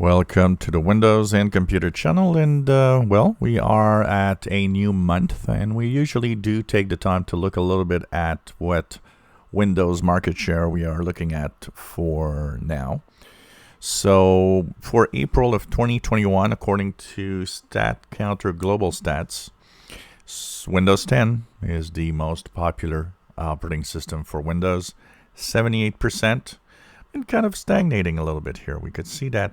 Welcome to the Windows and Computer channel, and well, we are at a new month, and we usually do take the time to look a little bit at what Windows market share we are looking at for now. So for April of 2021, according to StatCounter Global Stats, Windows 10 is the most popular operating system for Windows, 78%. And kind of stagnating a little bit here. We could see that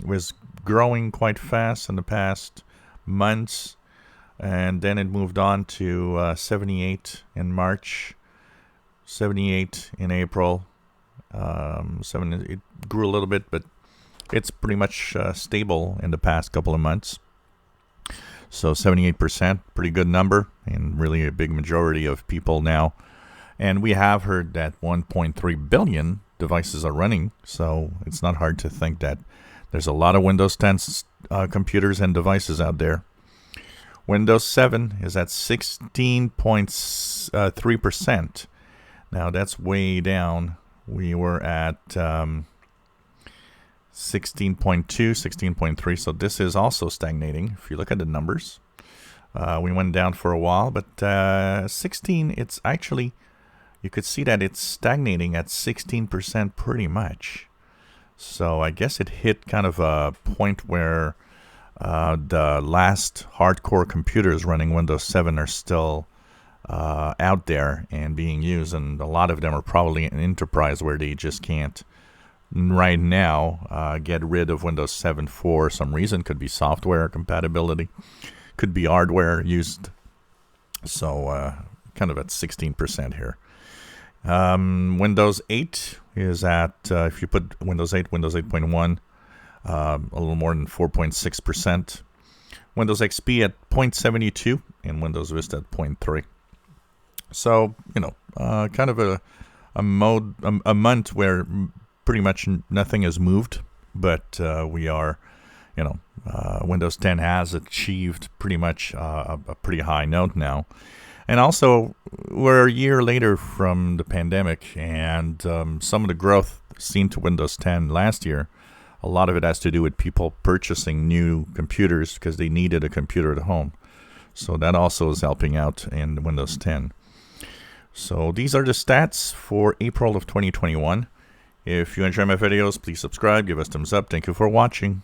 was growing quite fast in the past months, and then it moved on to 78 in March, 78 in April. It grew a little bit, but it's pretty much stable in the past couple of months. So 78%, pretty good number, and really a big majority of people now. And we have heard that 1.3 billion devices are running, so it's not hard to think that there's a lot of Windows 10 computers and devices out there. Windows 7 is at 16.3%. Now that's way down. We were at 16.2, 16.3, so this is also stagnating if you look at the numbers. We went down for a while, but 16, it's actually, you could see that it's stagnating at 16% pretty much. So I guess it hit kind of a point where the last hardcore computers running Windows 7 are still out there and being used. And a lot of them are probably in enterprise where they just can't right now get rid of Windows 7 for some reason. Could be software compatibility. Could be hardware used. So kind of at 16% here. Windows 8 is at, if you put Windows 8, Windows 8.1, a little more than 4.6%. Windows XP at 0.72 and Windows Vista at 0.3. So, kind of a month where pretty much nothing has moved, but we are, Windows 10 has achieved pretty much a pretty high note now. And also, we're a year later from the pandemic, and some of the growth seen to Windows 10 last year, a lot of it has to do with people purchasing new computers because they needed a computer at home. So that also is helping out in Windows 10. So these are the stats for April of 2021. If you enjoy my videos, please subscribe, give us thumbs up. Thank you for watching.